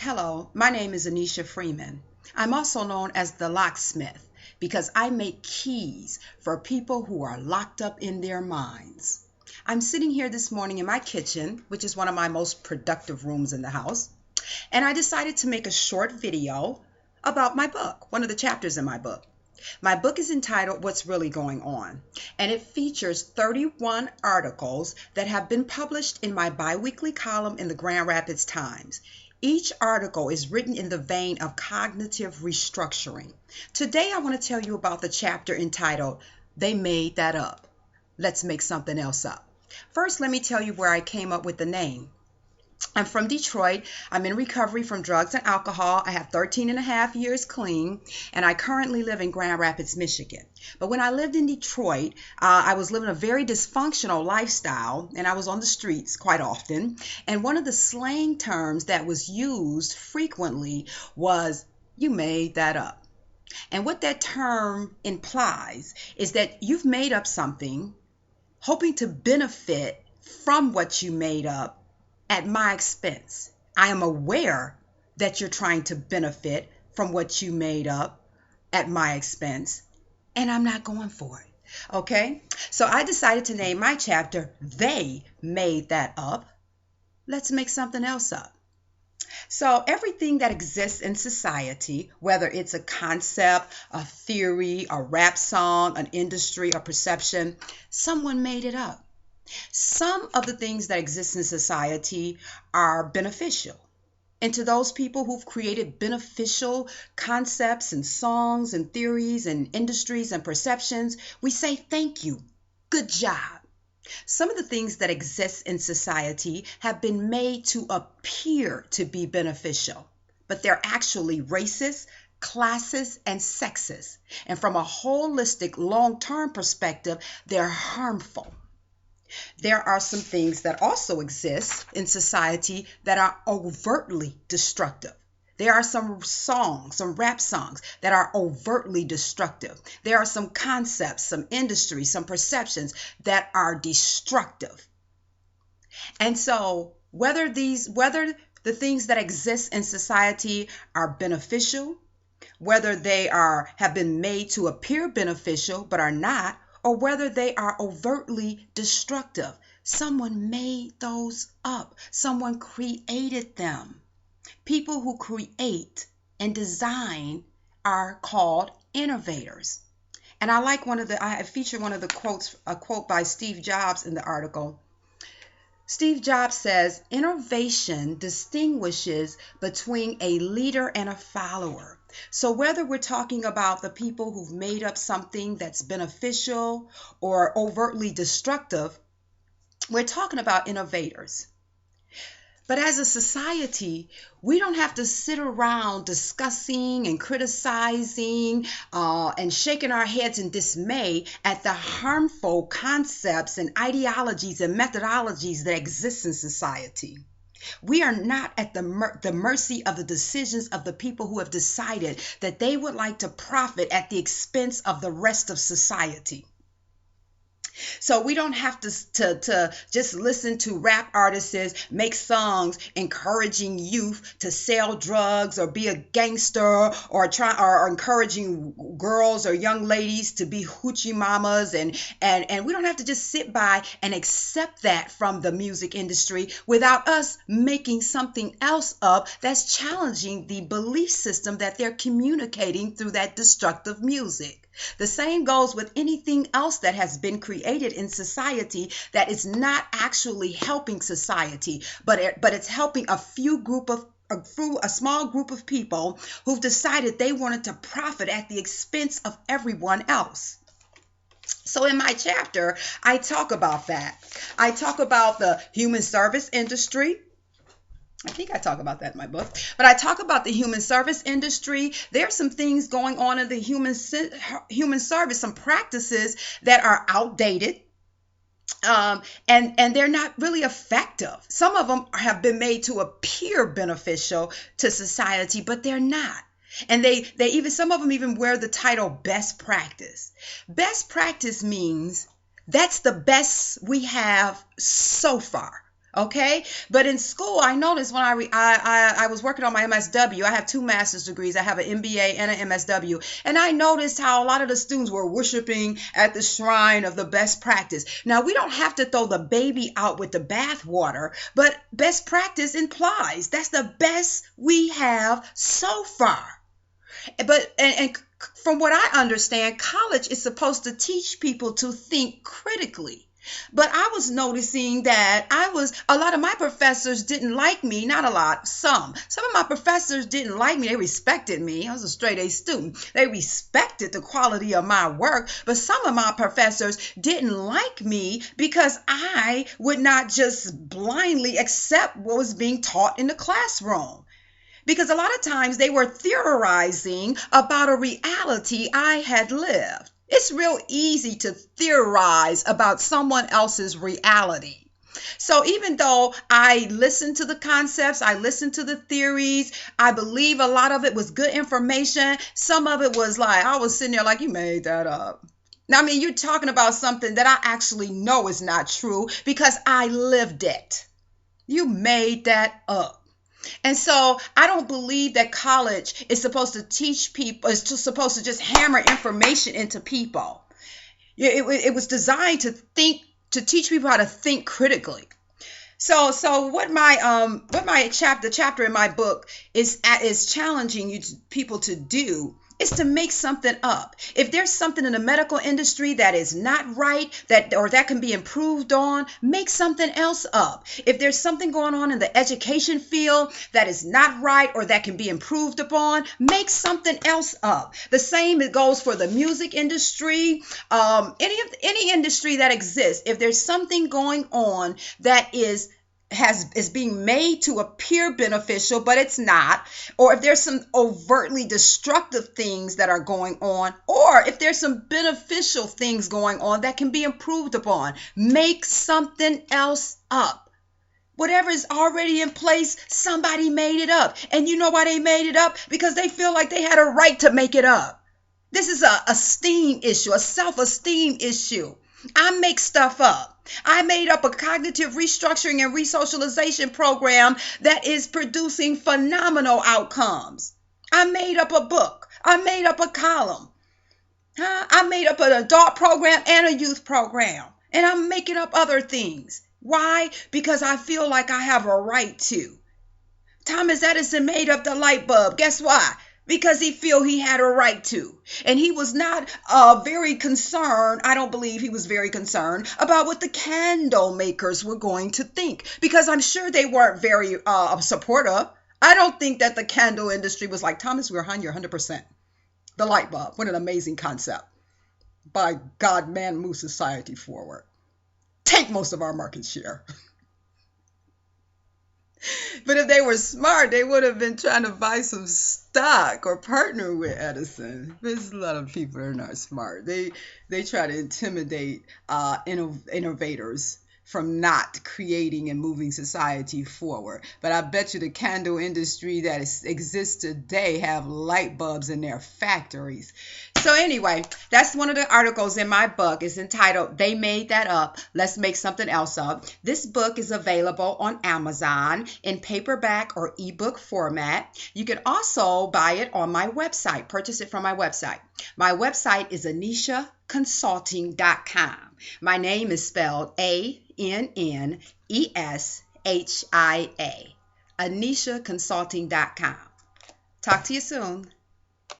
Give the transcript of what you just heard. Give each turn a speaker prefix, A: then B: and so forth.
A: Hello, my name is Anneshia Freeman. I'm also known as the locksmith because I make keys for people who are locked up in their minds. I'm sitting here this morning in my kitchen, which is one of my most productive rooms in the house, and I decided to make a short video about my book, one of the chapters in my book. My book is entitled What's Really Going On, and it features 31 articles that have been published in my biweekly column in the Grand Rapids Times. Each article is written in the vein of cognitive restructuring. Today I want to tell you about the chapter entitled They Made That Up. Let's make something else up. First, let me tell you where I came up with the name. I'm from Detroit. I'm in recovery from drugs and alcohol. I have 13 and a half years clean, and I currently live in Grand Rapids, Michigan. But when I lived in Detroit, I was living a very dysfunctional lifestyle, and I was on the streets quite often. And one of the slang terms that was used frequently was, "You made that up." And what that term implies is that you've made up something, hoping to benefit from what you made up at my expense. I am aware that you're trying to benefit from what you made up at my expense, and I'm not going for it. Okay? So I decided to name my chapter, They Made That Up. Let's make something else up. So everything that exists in society, whether it's a concept, a theory, a rap song, an industry, a perception, someone made it up. Some of the things that exist in society are beneficial. And to those people who've created beneficial concepts and songs and theories and industries and perceptions, we say thank you. Good job. Some of the things that exist in society have been made to appear to be beneficial, but they're actually racist, classist, and sexist. And from a holistic, long-term perspective, they're harmful. There are some things that also exist in society that are overtly destructive. There are some songs, some rap songs that are overtly destructive. There are some concepts, some industries, some perceptions that are destructive. And so whether the things that exist in society are beneficial, whether they have been made to appear beneficial but are not, or whether they are overtly destructive. Someone made those up. Someone created them. People who create and design are called innovators. And I featured one of the quotes, a quote by Steve Jobs in the article. Steve Jobs says, "Innovation distinguishes between a leader and a follower." So whether we're talking about the people who've made up something that's beneficial or overtly destructive, we're talking about innovators. But as a society, we don't have to sit around discussing and criticizing and shaking our heads in dismay at the harmful concepts and ideologies and methodologies that exist in society. We are not at the mercy of the decisions of the people who have decided that they would like to profit at the expense of the rest of society. So we don't have to just listen to rap artists make songs encouraging youth to sell drugs or be a gangster or encouraging girls or young ladies to be hoochie mamas and we don't have to just sit by and accept that from the music industry without us making something else up that's challenging the belief system that they're communicating through that destructive music. The same goes with anything else that has been created in society that is not actually helping society, but it's helping a small group of people who've decided they wanted to profit at the expense of everyone else. So in my chapter, I talk about that. I talk about the human service industry. I think I talk about that in my book, but I talk about the human service industry. There are some things going on in the human service, some practices that are outdated, and they're not really effective. Some of them have been made to appear beneficial to society, but they're not. And they even, some of them even wear the title best practice. Best practice means that's the best we have so far. Okay, but in school, I noticed when I was working on my MSW. I have two master's degrees. I have an MBA and an MSW, and I noticed how a lot of the students were worshiping at the shrine of the best practice. Now, we don't have to throw the baby out with the bathwater, but best practice implies that's the best we have so far. But and from what I understand, college is supposed to teach people to think critically. But I was noticing that a lot of my professors didn't like me, not a lot, some. Some of my professors didn't like me. They respected me. I was a straight A student. They respected the quality of my work. But some of my professors didn't like me because I would not just blindly accept what was being taught in the classroom. Because a lot of times they were theorizing about a reality I had lived. It's real easy to theorize about someone else's reality. So even though I listened to the concepts, I listened to the theories, I believe a lot of it was good information. Some of it was like, I was sitting there like, you made that up. Now, I mean, you're talking about something that I actually know is not true because I lived it. You made that up. And so I don't believe that college is supposed to teach people, is supposed to just hammer information into people. It was designed to teach people how to think critically. So what my chapter in my book is challenging people to do is to make something up. If there's something in the medical industry that is not right, that can be improved on, make something else up. If there's something going on in the education field that is not right or that can be improved upon, make something else up. The same goes for the music industry, any industry that exists. If there's something going on that is being made to appear beneficial, but it's not, or if there's some overtly destructive things that are going on, or if there's some beneficial things going on that can be improved upon, make something else up. Whatever is already in place, somebody made it up. And you know why they made it up? Because they feel like they had a right to make it up. This is a esteem issue, a self-esteem issue. I make stuff up. I made up a cognitive restructuring and resocialization program that is producing phenomenal outcomes. I made up a book. I made up a column. I made up an adult program and a youth program. And I'm making up other things. Why? Because I feel like I have a right to. Thomas Edison made up the light bulb. Guess why? Because he felt he had a right to. And he was not very concerned, I don't believe he was very concerned about what the candle makers were going to think. Because I'm sure they weren't very supportive. I don't think that the candle industry was like, Thomas, we're on you 100%. The light bulb, what an amazing concept. By God, man, move society forward. Take most of our market share. But if they were smart, they would have been trying to buy some stock or partner with Edison. There's a lot of people that are not smart. They try to intimidate innovators from not creating and moving society forward. But I bet you the candle industry that exists today have light bulbs in their factories. So anyway, that's one of the articles in my book. It's entitled, They Made That Up. Let's Make Something Else Up. This book is available on Amazon in paperback or ebook format. You can also buy it on my website, purchase it from my website. My website is Anneshia.consulting.com. My name is spelled ANNESHIA. Anneshia.consulting.com. Talk to you soon.